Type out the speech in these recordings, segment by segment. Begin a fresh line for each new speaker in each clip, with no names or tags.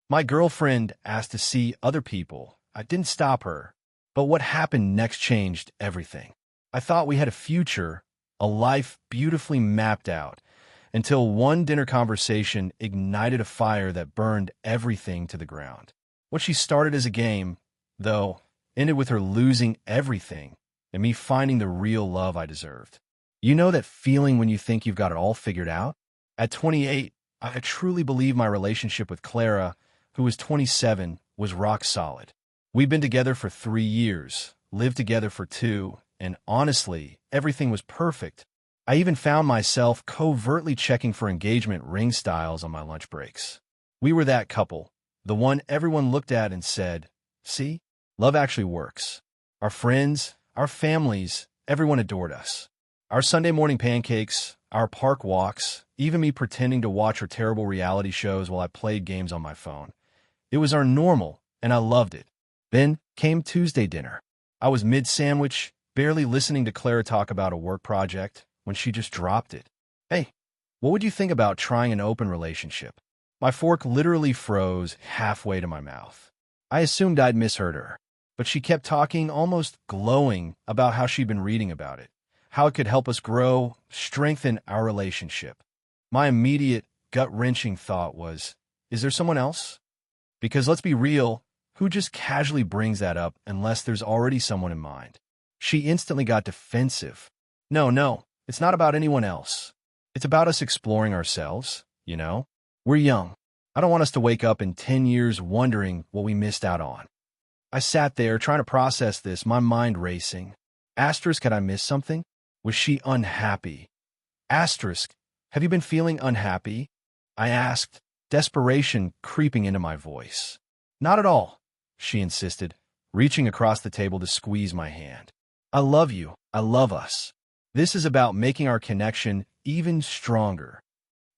My girlfriend asked to see other people. I didn't stop her. But what happened next changed everything. I thought we had a future, a life beautifully mapped out, until one dinner conversation ignited a fire that burned everything to the ground. What she started as a game, though, ended with her losing everything and me finding the real love I deserved. You know that feeling when you think you've got it all figured out? At 28, I truly believe my relationship with Clara, who was 27, was rock solid. We'd been together for 3 years, lived together for 2, and honestly, everything was perfect. I even found myself covertly checking for engagement ring styles on my lunch breaks. We were that couple, the one everyone looked at and said, "See, love actually works." Our friends, our families, everyone adored us. Our Sunday morning pancakes, our park walks, even me pretending to watch her terrible reality shows while I played games on my phone. It was our normal, and I loved it. Then came Tuesday dinner. I was mid-sandwich, barely listening to Clara talk about a work project, when she just dropped it. "Hey, what would you think about trying an open relationship?" My fork literally froze halfway to my mouth. I assumed I'd misheard her, but she kept talking, almost glowing, about how she'd been reading about it, how it could help us grow, strengthen our relationship. My immediate, gut-wrenching thought was, is there someone else? Because let's be real, who just casually brings that up unless there's already someone in mind? She instantly got defensive. No, it's not about anyone else. It's about us exploring ourselves, you know? We're young. I don't want us to wake up in 10 years wondering what we missed out on. I sat there trying to process this, my mind racing. Asterisk, had I missed something? Was she unhappy? Asterisk, have you been feeling unhappy? I asked, desperation creeping into my voice. Not at all, she insisted, reaching across the table to squeeze my hand. I love you. I love us. This is about making our connection even stronger.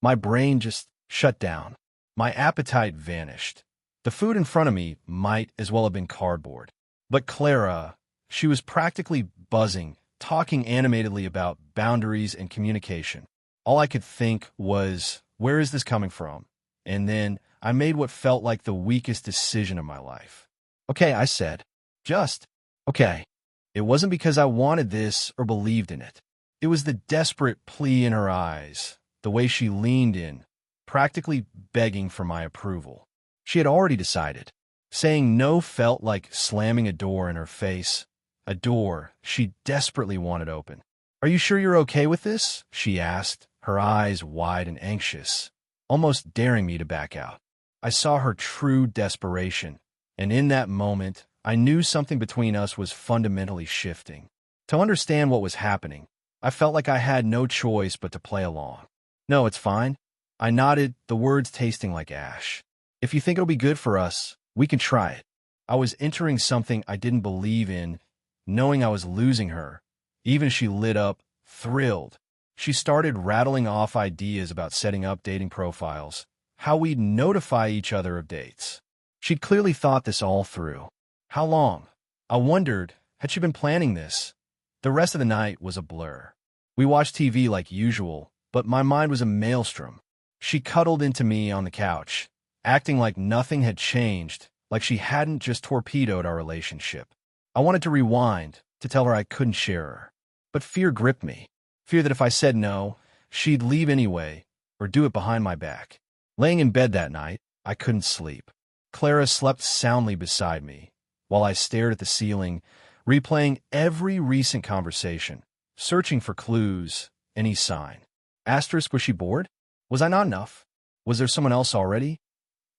My brain just shut down. My appetite vanished. The food in front of me might as well have been cardboard. But Clara, she was practically buzzing, talking animatedly about boundaries and communication. All I could think was, where is this coming from? And then I made what felt like the weakest decision of my life. Okay, I said. Just, okay. It wasn't because I wanted this or believed in it. It was the desperate plea in her eyes, the way she leaned in, practically begging for my approval. She had already decided. Saying no felt like slamming a door in her face, a door she desperately wanted open. Are you sure you're okay with this? She asked, her eyes wide and anxious, almost daring me to back out. I saw her true desperation, and in that moment, I knew something between us was fundamentally shifting. To understand what was happening, I felt like I had no choice but to play along. No, it's fine. I nodded, the words tasting like ash. If you think it'll be good for us, we can try it. I was entering something I didn't believe in, knowing I was losing her. Even as she lit up, thrilled. She started rattling off ideas about setting up dating profiles, how we'd notify each other of dates. She'd clearly thought this all through. How long? I wondered, had she been planning this? The rest of the night was a blur. We watched TV like usual, but my mind was a maelstrom. She cuddled into me on the couch, acting like nothing had changed, like she hadn't just torpedoed our relationship. I wanted to rewind, to tell her I couldn't share her. But fear gripped me. Fear that if I said no, she'd leave anyway, or do it behind my back. Laying in bed that night, I couldn't sleep. Clara slept soundly beside me, while I stared at the ceiling, replaying every recent conversation, searching for clues, any sign. Asterisk, was she bored? Was I not enough? Was there someone else already?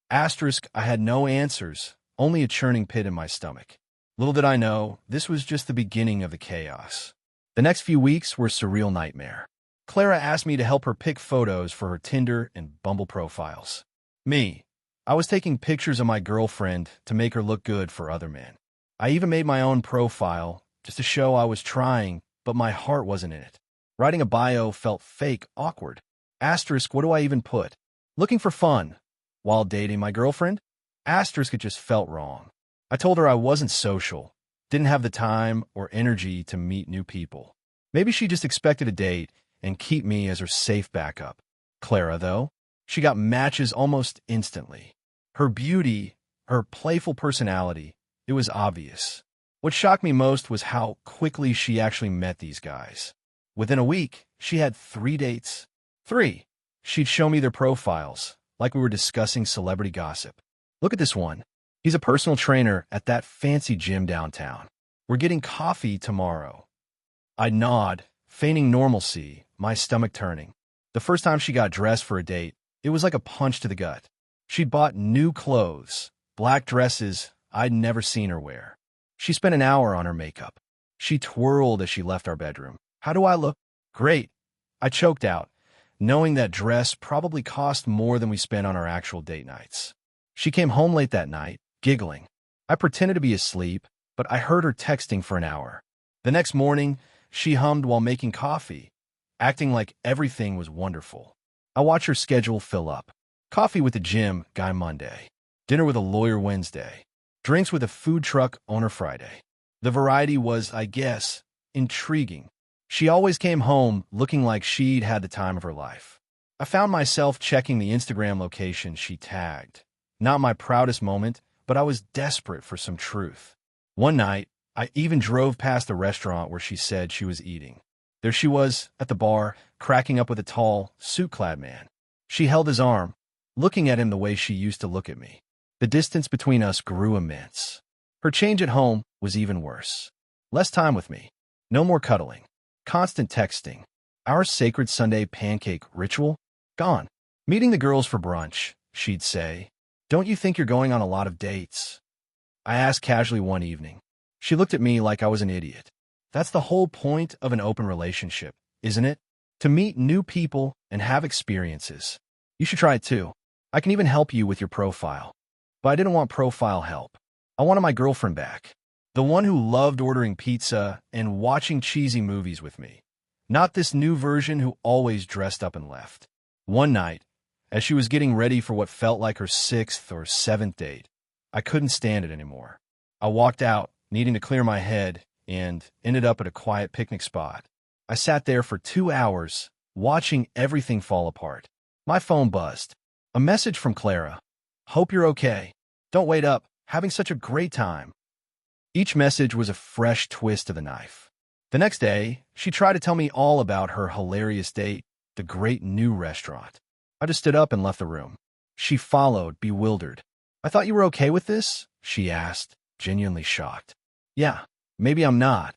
Asterisk, I had no answers, only a churning pit in my stomach. Little did I know, this was just the beginning of the chaos. The next few weeks were a surreal nightmare. Clara asked me to help her pick photos for her Tinder and Bumble profiles. I was taking pictures of my girlfriend to make her look good for other men. I even made my own profile, just to show I was trying, but my heart wasn't in it. Writing a bio felt fake, awkward. Asterisk, what do I even put? Looking for fun. While dating my girlfriend? Asterisk, it just felt wrong. I told her I wasn't social, didn't have the time or energy to meet new people. Maybe she just expected a date and keep me as her safe backup. Clara, though, she got matches almost instantly. Her beauty, her playful personality, it was obvious. What shocked me most was how quickly she actually met these guys. Within a week, she had 3 dates. 3. She'd show me their profiles, like we were discussing celebrity gossip. Look at this one. He's a personal trainer at that fancy gym downtown. We're getting coffee tomorrow. I nod, feigning normalcy, my stomach turning. The first time she got dressed for a date, it was like a punch to the gut. She'd bought new clothes, black dresses I'd never seen her wear. She spent an hour on her makeup. She twirled as she left our bedroom. How do I look? Great. I choked out, knowing that dress probably cost more than we spent on our actual date nights. She came home late that night, giggling. I pretended to be asleep, but I heard her texting for an hour. The next morning, she hummed while making coffee, acting like everything was wonderful. I watched her schedule fill up. Coffee with the gym guy Monday, dinner with a lawyer Wednesday, drinks with a food truck owner Friday. The variety was, I guess, intriguing. She always came home looking like she'd had the time of her life. I found myself checking the Instagram location she tagged. Not my proudest moment, but I was desperate for some truth. One night, I even drove past the restaurant where she said she was eating. There she was, at the bar, cracking up with a tall, suit-clad man. She held his arm, looking at him the way she used to look at me. The distance between us grew immense. Her change at home was even worse. Less time with me. No more cuddling. Constant texting. Our sacred Sunday pancake ritual? Gone. Meeting the girls for brunch, she'd say. Don't you think you're going on a lot of dates? I asked casually one evening. She looked at me like I was an idiot. That's the whole point of an open relationship, isn't it? To meet new people and have experiences. You should try it too. I can even help you with your profile. But I didn't want profile help. I wanted my girlfriend back. The one who loved ordering pizza and watching cheesy movies with me. Not this new version who always dressed up and left. One night, as she was getting ready for what felt like her 6th or 7th date, I couldn't stand it anymore. I walked out, needing to clear my head, and ended up at a quiet picnic spot. I sat there for 2 hours, watching everything fall apart. My phone buzzed. A message from Clara. Hope you're okay. Don't wait up. Having such a great time. Each message was a fresh twist to the knife. The next day, she tried to tell me all about her hilarious date, the great new restaurant. I just stood up and left the room. She followed, bewildered. I thought you were okay with this? She asked, genuinely shocked. Yeah, maybe I'm not,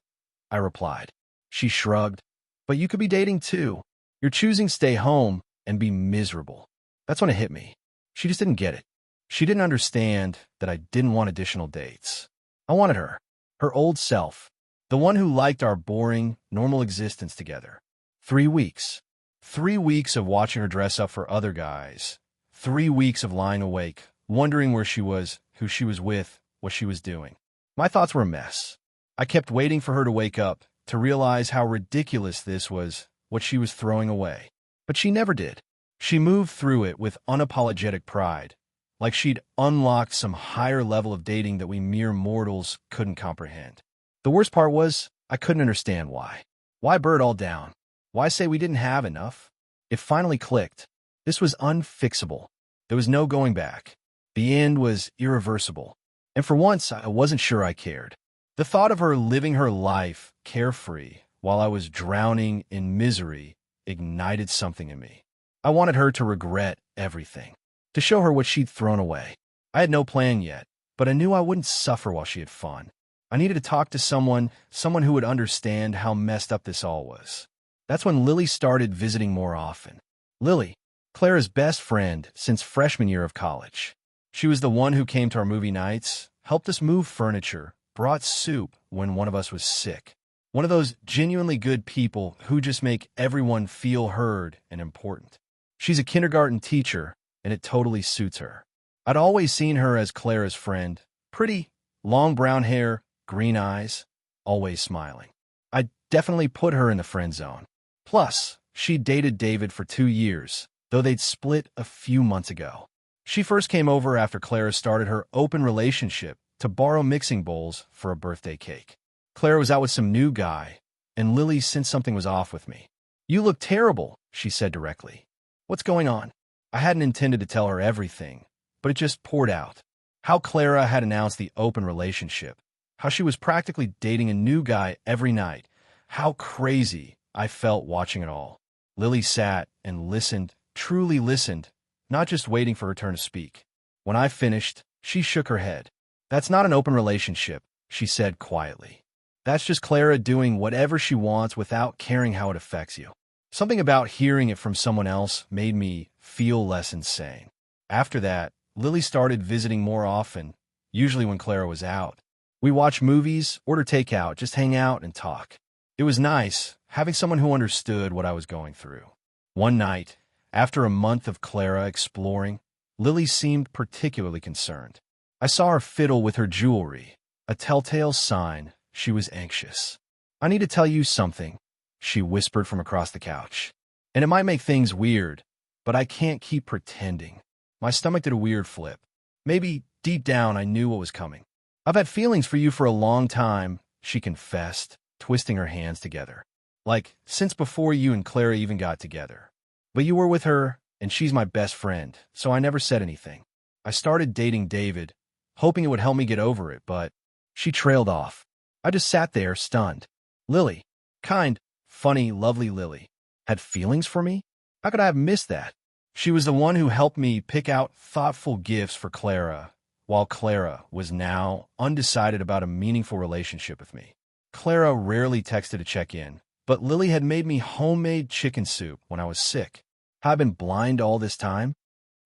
I replied. She shrugged. But you could be dating too. You're choosing to stay home and be miserable. That's when it hit me. She just didn't get it. She didn't understand that I didn't want additional dates. I wanted her, her old self, the one who liked our boring, normal existence together. 3 weeks. 3 weeks of watching her dress up for other guys. 3 weeks of lying awake, wondering where she was, who she was with, what she was doing. My thoughts were a mess. I kept waiting for her to wake up, to realize how ridiculous this was, what she was throwing away. But she never did. She moved through it with unapologetic pride, like she'd unlocked some higher level of dating that we mere mortals couldn't comprehend. The worst part was, I couldn't understand why. Why burn it all down? Why say we didn't have enough? It finally clicked. This was unfixable. There was no going back. The end was irreversible. And for once, I wasn't sure I cared. The thought of her living her life carefree while I was drowning in misery ignited something in me. I wanted her to regret everything, to show her what she'd thrown away. I had no plan yet, but I knew I wouldn't suffer while she had fun. I needed to talk to someone who would understand how messed up this all was. That's when Lily started visiting more often. Lily, Clara's best friend since freshman year of college. She was the one who came to our movie nights, helped us move furniture, brought soup when one of us was sick. One of those genuinely good people who just make everyone feel heard and important. She's a kindergarten teacher, and it totally suits her. I'd always seen her as Clara's friend, pretty, long brown hair, green eyes, always smiling. I definitely put her in the friend zone. Plus, she dated David for 2 years, though they'd split a few months ago. She first came over after Clara started her open relationship to borrow mixing bowls for a birthday cake. Clara was out with some new guy, and Lily sensed something was off with me. You look terrible, she said directly. What's going on? I hadn't intended to tell her everything, but it just poured out. How Clara had announced the open relationship. How she was practically dating a new guy every night. How crazy I felt watching it all. Lily sat and listened, truly listened, not just waiting for her turn to speak. When I finished, she shook her head. That's not an open relationship, she said quietly. That's just Clara doing whatever she wants without caring how it affects you. Something about hearing it from someone else made me feel less insane. After that, Lily started visiting more often, usually when Clara was out. We watch movies, order takeout, just hang out and talk. It was nice, having someone who understood what I was going through. One night, after a month of Clara exploring, Lily seemed particularly concerned. I saw her fiddle with her jewelry, a telltale sign she was anxious. I need to tell you something, she whispered from across the couch. And it might make things weird, but I can't keep pretending. My stomach did a weird flip. Maybe deep down I knew what was coming. I've had feelings for you for a long time, she confessed, twisting her hands together. Like, since before you and Clara even got together. But you were with her, and she's my best friend, so I never said anything. I started dating David, hoping it would help me get over it, but she trailed off. I just sat there, stunned. Lily, kind, funny, lovely Lily, had feelings for me? How could I have missed that? She was the one who helped me pick out thoughtful gifts for Clara, while Clara was now undecided about a meaningful relationship with me. Clara rarely texted to check in, but Lily had made me homemade chicken soup when I was sick. Have I been blind all this time?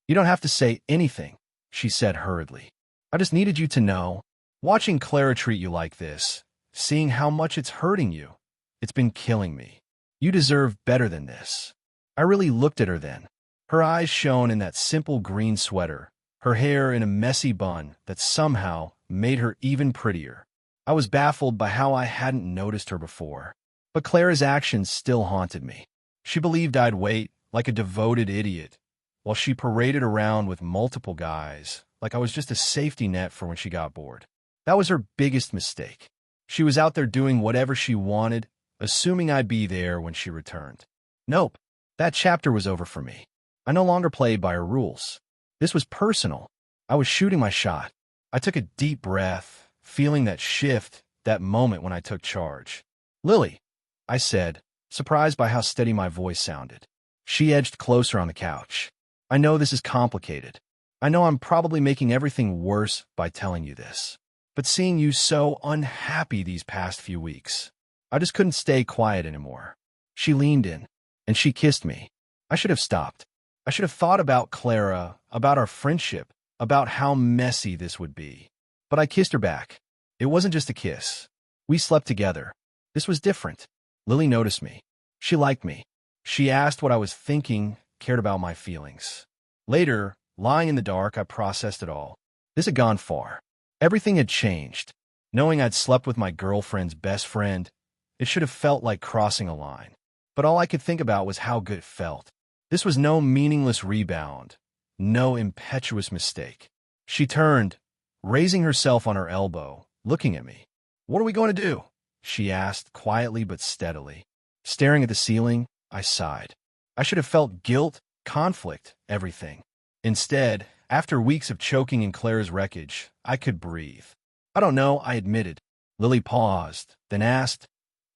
You don't have to say anything, she said hurriedly. I just needed you to know. Watching Clara treat you like this, seeing how much it's hurting you, it's been killing me. You deserve better than this. I really looked at her then. Her eyes shone in that simple green sweater, her hair in a messy bun that somehow made her even prettier. I was baffled by how I hadn't noticed her before. But Clara's actions still haunted me. She believed I'd wait, like a devoted idiot, while she paraded around with multiple guys, like I was just a safety net for when she got bored. That was her biggest mistake. She was out there doing whatever she wanted, assuming I'd be there when she returned. Nope, that chapter was over for me. I no longer played by her rules. This was personal. I was shooting my shot. I took a deep breath, feeling that shift, that moment when I took charge. Lily, I said, surprised by how steady my voice sounded. She edged closer on the couch. I know this is complicated. I know I'm probably making everything worse by telling you this. But seeing you so unhappy these past few weeks, I just couldn't stay quiet anymore. She leaned in, and she kissed me. I should have stopped. I should have thought about Clara, about our friendship, about how messy this would be. But I kissed her back. It wasn't just a kiss. We slept together. This was different. Lily noticed me. She liked me. She asked what I was thinking, cared about my feelings. Later, lying in the dark, I processed it all. This had gone far. Everything had changed. Knowing I'd slept with my girlfriend's best friend, it should have felt like crossing a line. But all I could think about was how good it felt. This was no meaningless rebound, no impetuous mistake. She turned, raising herself on her elbow, looking at me. What are we going to do? She asked, quietly but steadily. Staring at the ceiling, I sighed. I should have felt guilt, conflict, everything. Instead, after weeks of choking in Clara's wreckage, I could breathe. I don't know, I admitted. Lily paused, then asked,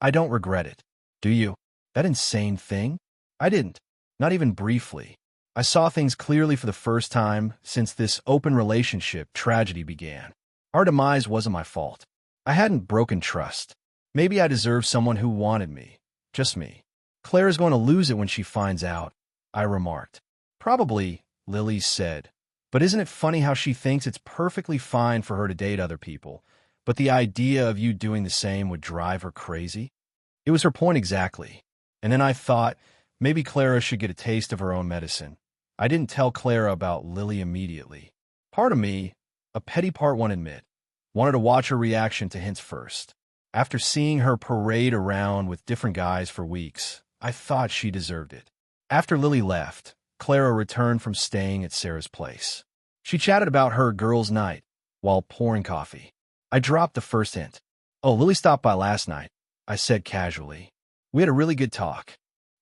I don't regret it. Do you? That insane thing? I didn't. Not even briefly. I saw things clearly for the first time since this open relationship tragedy began. Our demise wasn't my fault. I hadn't broken trust. Maybe I deserved someone who wanted me. Just me. Clara's going to lose it when she finds out, I remarked. Probably, Lily said. But isn't it funny how she thinks it's perfectly fine for her to date other people, but the idea of you doing the same would drive her crazy? It was her point exactly. And then I thought, maybe Clara should get a taste of her own medicine. I didn't tell Clara about Lily immediately. Part of me, a petty part won't admit, wanted to watch her reaction to hints first. After seeing her parade around with different guys for weeks, I thought she deserved it. After Lily left, Clara returned from staying at Sarah's place. She chatted about her girls' night while pouring coffee. I dropped the first hint. Oh, Lily stopped by last night, I said casually. We had a really good talk.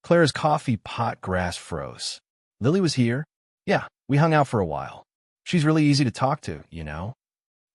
Clara's coffee pot grass froze. Lily was here? Yeah, we hung out for a while. She's really easy to talk to, you know?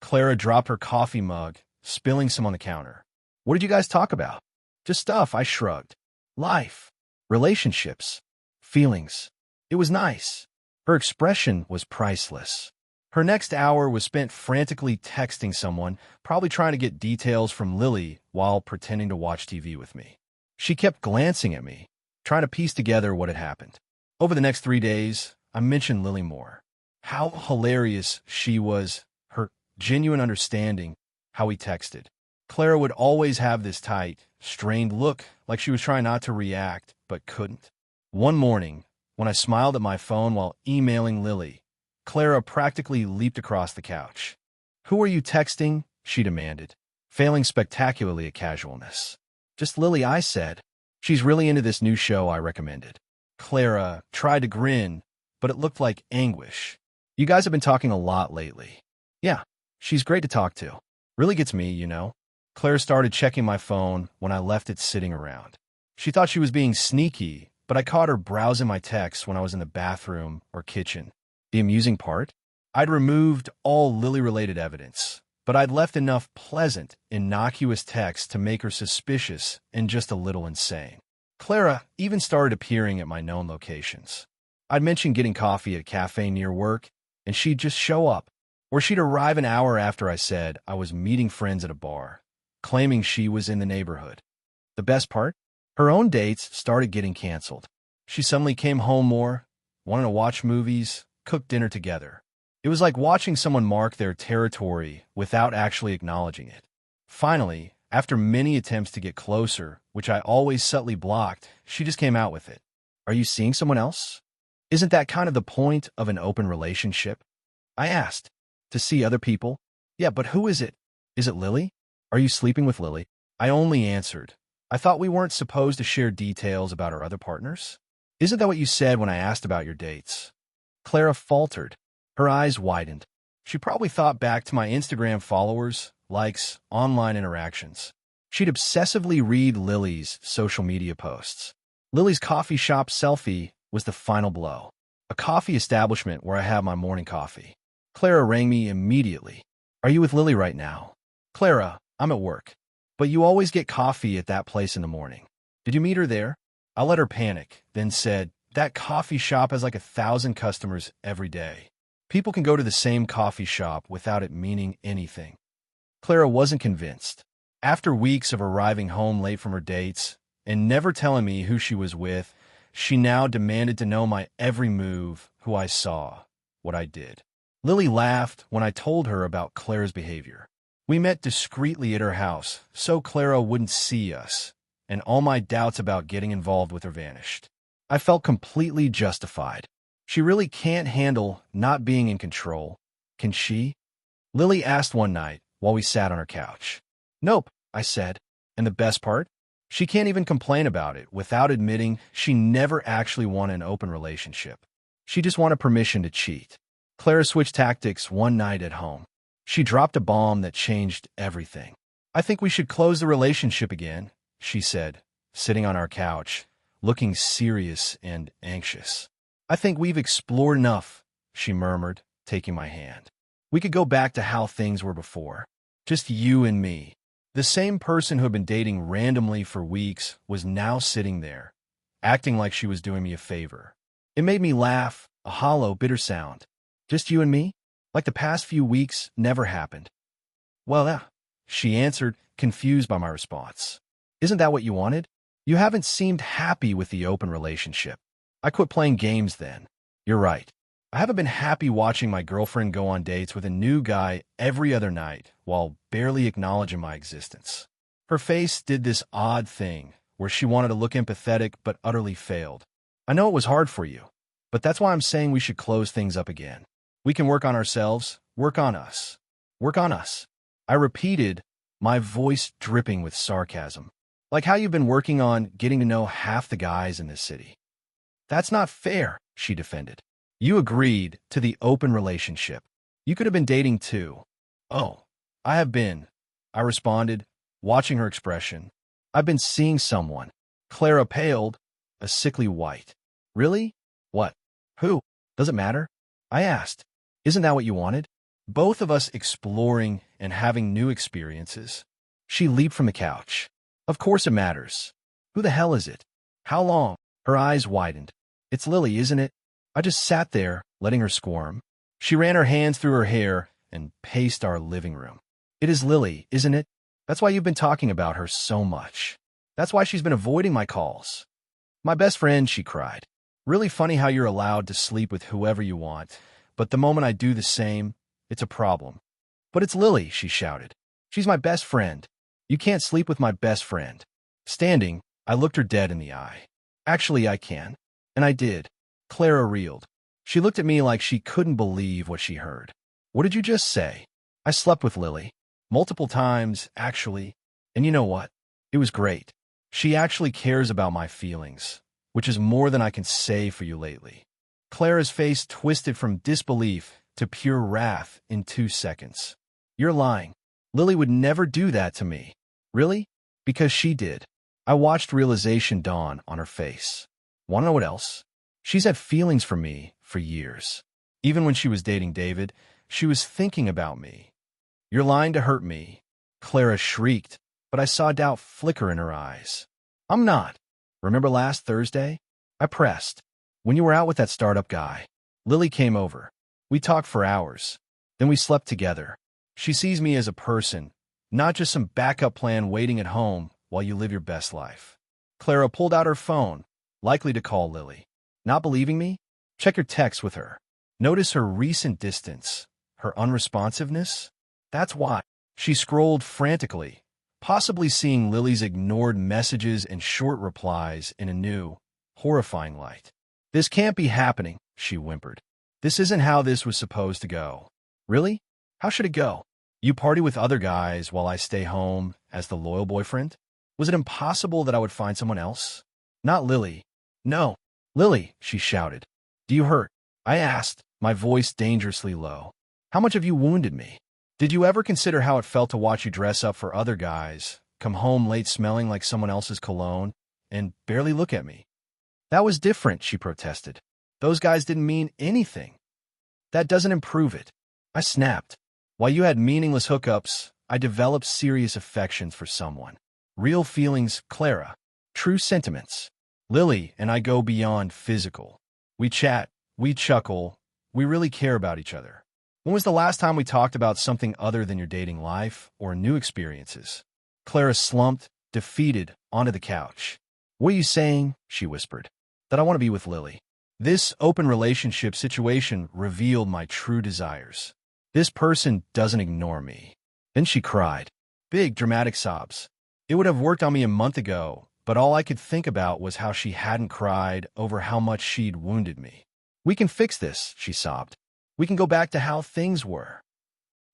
Clara dropped her coffee mug, spilling some on the counter. What did you guys talk about? Just stuff, I shrugged. Life, relationships, feelings. It was nice. Her expression was priceless. Her next hour was spent frantically texting someone, probably trying to get details from Lily while pretending to watch TV with me. She kept glancing at me, trying to piece together what had happened. Over the next 3 days, I mentioned Lily more. How hilarious she was, her genuine understanding, how we texted. Clara would always have this tight, strained look, like she was trying not to react, but couldn't. One morning, when I smiled at my phone while emailing Lily, Clara practically leaped across the couch. "Who are you texting?" she demanded, failing spectacularly at casualness. "Just Lily," I said. "She's really into this new show I recommended." Clara tried to grin, but it looked like anguish. "You guys have been talking a lot lately." "Yeah, she's great to talk to. Really gets me, you know." Clara started checking my phone when I left it sitting around. She thought she was being sneaky, but I caught her browsing my texts when I was in the bathroom or kitchen. The amusing part? I'd removed all Lily-related evidence, but I'd left enough pleasant, innocuous texts to make her suspicious and just a little insane. Clara even started appearing at my known locations. I'd mentioned getting coffee at a cafe near work, and she'd just show up, or she'd arrive an hour after I said I was meeting friends at a bar, claiming she was in the neighborhood. The best part? Her own dates started getting canceled. She suddenly came home more, wanted to watch movies, cook dinner together. It was like watching someone mark their territory without actually acknowledging it. Finally, after many attempts to get closer, which I always subtly blocked, she just came out with it. "Are you seeing someone else?" "Isn't that kind of the point of an open relationship?" I asked. "To see other people?" "Yeah, but who is it? Is it Lily? Are you sleeping with Lily?" I only answered, "I thought we weren't supposed to share details about our other partners." "Isn't that what you said when I asked about your dates?" Clara faltered. Her eyes widened. She probably thought back to my Instagram followers, likes, online interactions. She'd obsessively read Lily's social media posts. Lily's coffee shop selfie was the final blow. A coffee establishment where I have my morning coffee. Clara rang me immediately. "Are you with Lily right now?" "Clara, I'm at work. But you always get coffee at that place in the morning. Did you meet her there?" I let her panic, then said, "That coffee shop has like 1,000 customers every day. People can go to the same coffee shop without it meaning anything." Clara wasn't convinced. After weeks of arriving home late from her dates and never telling me who she was with, she now demanded to know my every move, who I saw, what I did. Lily laughed when I told her about Clara's behavior. We met discreetly at her house, so Clara wouldn't see us, and all my doubts about getting involved with her vanished. I felt completely justified. She really can't handle not being in control, can she? Lily asked one night while we sat on her couch. "Nope," I said. And the best part? She can't even complain about it without admitting she never actually wanted an open relationship. She just wanted permission to cheat. Clara switched tactics one night at home. She dropped a bomb that changed everything. "I think we should close the relationship again," she said, sitting on our couch, looking serious and anxious. "I think we've explored enough," she murmured, taking my hand. "We could go back to how things were before. Just you and me." The same person who had been dating randomly for weeks was now sitting there, acting like she was doing me a favor. It made me laugh, a hollow, bitter sound. "Just you and me? Like the past few weeks never happened." "Well, yeah," she answered, confused by my response. "Isn't that what you wanted? You haven't seemed happy with the open relationship." I quit playing games then. "You're right. I haven't been happy watching my girlfriend go on dates with a new guy every other night while barely acknowledging my existence." Her face did this odd thing where she wanted to look empathetic but utterly failed. "I know it was hard for you, but that's why I'm saying we should close things up again. We can work on ourselves, work on us. Work on us." I repeated, my voice dripping with sarcasm. "Like how you've been working on getting to know half the guys in this city." "That's not fair," she defended. "You agreed to the open relationship. You could have been dating too." "Oh, I have been," I responded, watching her expression. "I've been seeing someone." Clara paled, a sickly white. "Really? What? Who? Does it matter?" I asked. Isn't that what you wanted? Both of us exploring and having new experiences. She leaped from the couch. Of course it matters. Who the hell is it? How long? Her eyes widened. It's Lily, isn't it? I just sat there, letting her squirm. She ran her hands through her hair and paced our living room. It is Lily, isn't it? That's why you've been talking about her so much. That's why she's been avoiding my calls. My best friend, she cried. Really funny how you're allowed to sleep with whoever you want, but the moment I do the same, it's a problem. But it's Lily, she shouted. She's my best friend. You can't sleep with my best friend. Standing, I looked her dead in the eye. Actually, I can. And I did. Clara reeled. She looked at me like she couldn't believe what she heard. What did you just say? I slept with Lily. Multiple times, actually. And you know what? It was great. She actually cares about my feelings, which is more than I can say for you lately. Clara's face twisted from disbelief to pure wrath in 2 seconds. You're lying. Lily would never do that to me. Really? Because she did. I watched realization dawn on her face. Want to know what else? She's had feelings for me for years. Even when she was dating David, she was thinking about me. You're lying to hurt me. Clara shrieked, but I saw doubt flicker in her eyes. I'm not. Remember last Thursday? I pressed. When you were out with that startup guy, Lily came over. We talked for hours. Then we slept together. She sees me as a person, not just some backup plan waiting at home while you live your best life. Clara pulled out her phone, likely to call Lily. Not believing me? Check your text with her. Notice her recent distance, her unresponsiveness. That's why. She scrolled frantically, possibly seeing Lily's ignored messages and short replies in a new, horrifying light. This can't be happening, she whimpered. This isn't how this was supposed to go. Really? How should it go? You party with other guys while I stay home as the loyal boyfriend? Was it impossible that I would find someone else? Not Lily. No. Lily, she shouted. Do you hurt? I asked, my voice dangerously low. How much have you wounded me? Did you ever consider how it felt to watch you dress up for other guys, come home late smelling like someone else's cologne, and barely look at me? That was different, she protested. Those guys didn't mean anything. That doesn't improve it. I snapped. While you had meaningless hookups, I developed serious affections for someone. Real feelings, Clara. True sentiments. Lily and I go beyond physical. We chat, we chuckle, we really care about each other. When was the last time we talked about something other than your dating life or new experiences? Clara slumped, defeated, onto the couch. What are you saying? She whispered. That I want to be with Lily. This open relationship situation revealed my true desires. This person doesn't ignore me. Then she cried. Big, dramatic sobs. It would have worked on me a month ago, but all I could think about was how she hadn't cried over how much she'd wounded me. We can fix this, she sobbed. We can go back to how things were.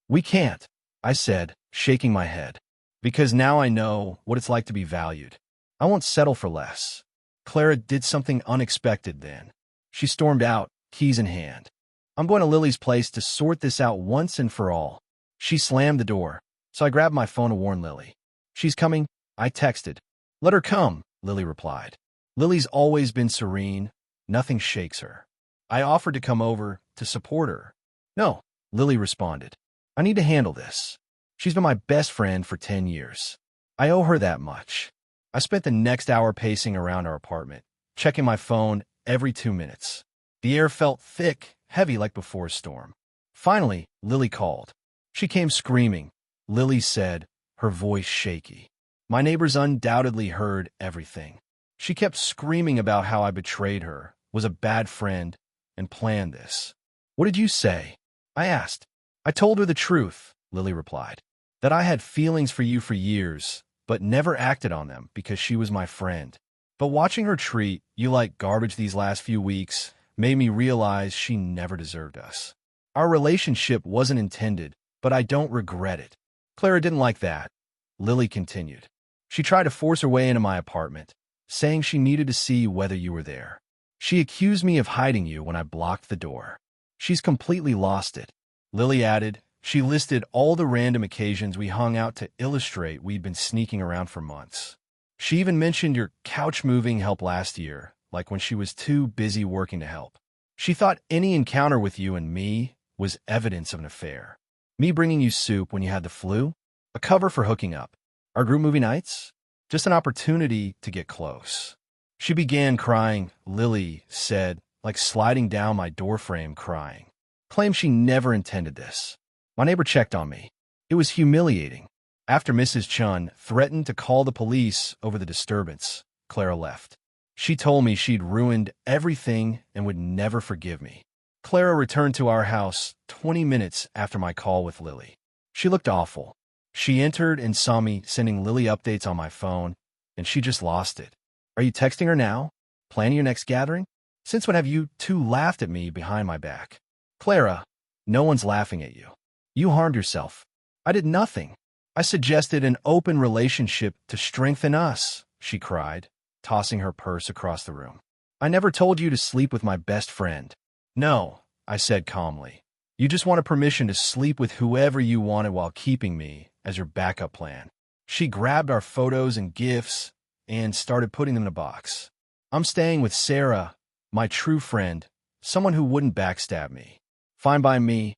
We can't, I said, shaking my head. Because now I know what it's like to be valued. I won't settle for less. Clara did something unexpected then. She stormed out, keys in hand. I'm going to Lily's place to sort this out once and for all. She slammed the door, so I grabbed my phone to warn Lily. She's coming, I texted. Let her come, Lily replied. Lily's always been serene. Nothing shakes her. I offered to come over to support her. No, Lily responded. I need to handle this. She's been my best friend for 10 years. I owe her that much. I spent the next hour pacing around our apartment, checking my phone every 2 minutes. The air felt thick, heavy like before a storm. Finally, Lily called. She came screaming. Lily said, her voice shaky. My neighbors undoubtedly heard everything. She kept screaming about how I betrayed her, was a bad friend, and planned this. What did you say? I asked. I told her the truth, Lily replied. That I had feelings for you for years, but never acted on them because she was my friend. But watching her treat you like garbage these last few weeks made me realize she never deserved us. Our relationship wasn't intended, but I don't regret it. Clara didn't like that, Lily continued. She tried to force her way into my apartment, saying she needed to see whether you were there. She accused me of hiding you when I blocked the door. She's completely lost it. Lily added, she listed all the random occasions we hung out to illustrate we'd been sneaking around for months. She even mentioned your couch-moving help last year, like when she was too busy working to help. She thought any encounter with you and me was evidence of an affair. Me bringing you soup when you had the flu? A cover for hooking up. Our group movie nights? Just an opportunity to get close. She began crying, Lily said, like sliding down my doorframe crying. Claimed she never intended this. My neighbor checked on me. It was humiliating. After Mrs. Chun threatened to call the police over the disturbance, Clara left. She told me she'd ruined everything and would never forgive me. Clara returned to our house 20 minutes after my call with Lily. She looked awful. She entered and saw me sending Lily updates on my phone, and she just lost it. Are you texting her now? Planning your next gathering? Since when have you two laughed at me behind my back? Clara, no one's laughing at you. You harmed yourself. I did nothing. I suggested an open relationship to strengthen us, she cried, tossing her purse across the room. I never told you to sleep with my best friend. No, I said calmly. You just wanted permission to sleep with whoever you wanted while keeping me as your backup plan. She grabbed our photos and gifts and started putting them in a box. I'm staying with Sarah, my true friend, someone who wouldn't backstab me. Fine by me,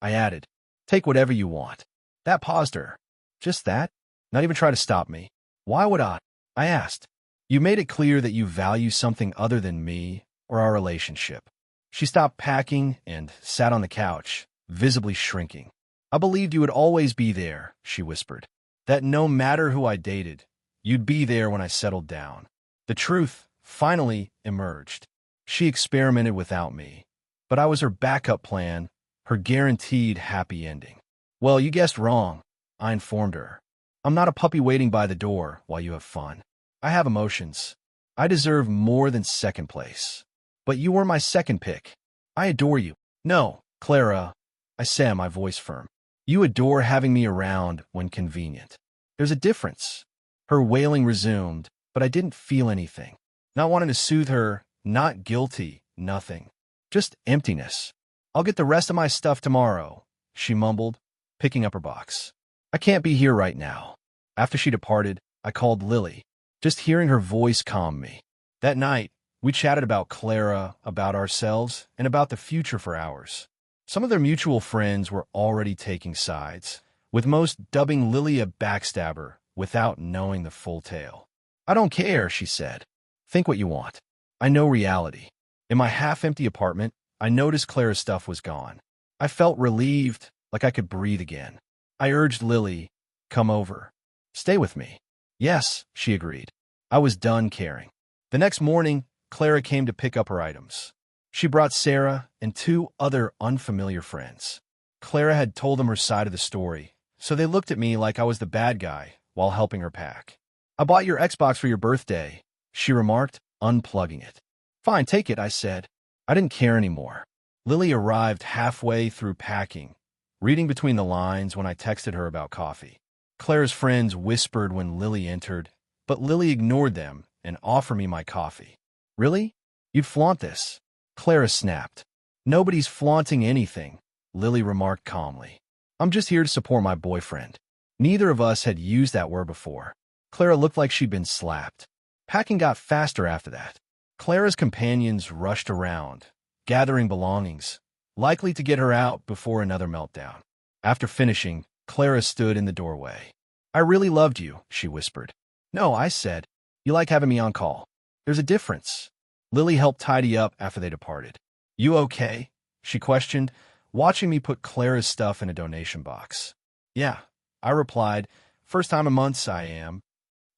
I added. Take whatever you want. That paused her. Just that? Not even try to stop me. Why would I asked. You made it clear that you value something other than me or our relationship. She stopped packing and sat on the couch, visibly shrinking. I believed you would always be there, she whispered. That no matter who I dated, you'd be there when I settled down. The truth finally emerged. She experimented without me, but I was her backup plan, her guaranteed happy ending. Well, you guessed wrong, I informed her. I'm not a puppy waiting by the door while you have fun. I have emotions. I deserve more than second place. But you were my second pick. I adore you. No, Clara, I said, my voice firm. You adore having me around when convenient. There's a difference. Her wailing resumed, but I didn't feel anything. Not wanting to soothe her, not guilty, nothing. Just emptiness. I'll get the rest of my stuff tomorrow, she mumbled, picking up her box. I can't be here right now. After she departed, I called Lily. Just hearing her voice calmed me. That night, we chatted about Clara, about ourselves, and about the future for hours. Some of their mutual friends were already taking sides, with most dubbing Lily a backstabber without knowing the full tale. I don't care, she said. Think what you want. I know reality. In my half-empty apartment, I noticed Clara's stuff was gone. I felt relieved, like I could breathe again. I urged Lily, come over. Stay with me. Yes, she agreed. I was done caring. The next morning, Clara came to pick up her items. She brought Sarah and two other unfamiliar friends. Clara had told them her side of the story, so they looked at me like I was the bad guy while helping her pack. I bought your Xbox for your birthday, she remarked, unplugging it. Fine, take it, I said. I didn't care anymore. Lily arrived halfway through packing, reading between the lines when I texted her about coffee. Clara's friends whispered when Lily entered, but Lily ignored them and offered me my coffee. Really? You'd flaunt this? Clara snapped. Nobody's flaunting anything, Lily remarked calmly. I'm just here to support my boyfriend. Neither of us had used that word before. Clara looked like she'd been slapped. Packing got faster after that. Clara's companions rushed around, gathering belongings, likely to get her out before another meltdown. After finishing, Clara stood in the doorway. I really loved you, she whispered. No, I said. You like having me on call. There's a difference. Lily helped tidy up after they departed. You okay? She questioned, watching me put Clara's stuff in a donation box. Yeah, I replied. First time in months I am.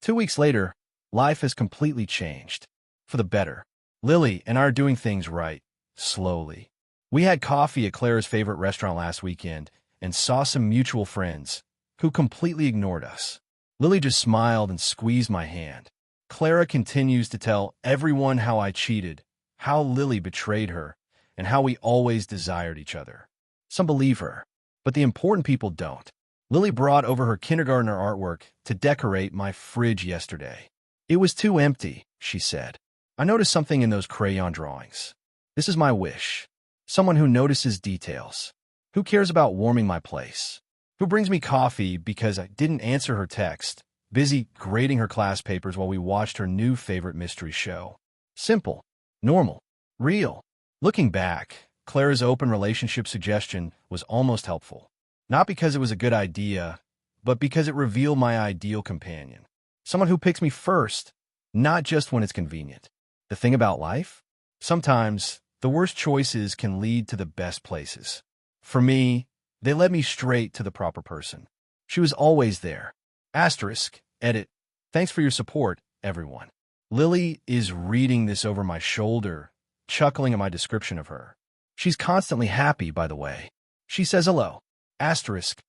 2 weeks later, life has completely changed. For the better. Lily and I are doing things right, slowly. We had coffee at Clara's favorite restaurant last weekend and saw some mutual friends who completely ignored us. Lily just smiled and squeezed my hand. Clara continues to tell everyone how I cheated, how Lily betrayed her, and how we always desired each other. Some believe her, but the important people don't. Lily brought over her kindergartner artwork to decorate my fridge yesterday. It was too empty, she said. I noticed something in those crayon drawings. This is my wish. Someone who notices details. Who cares about warming my place? Who brings me coffee because I didn't answer her text, busy grading her class papers while we watched her new favorite mystery show. Simple, normal, real. Looking back, Clara's open relationship suggestion was almost helpful. Not because it was a good idea, but because it revealed my ideal companion. Someone who picks me first, not just when it's convenient. The thing about life? Sometimes, the worst choices can lead to the best places. For me, they led me straight to the proper person. She was always there. Asterisk, edit. Thanks for your support, everyone. Lily is reading this over my shoulder, chuckling at my description of her. She's constantly happy, by the way. She says hello. Asterisk,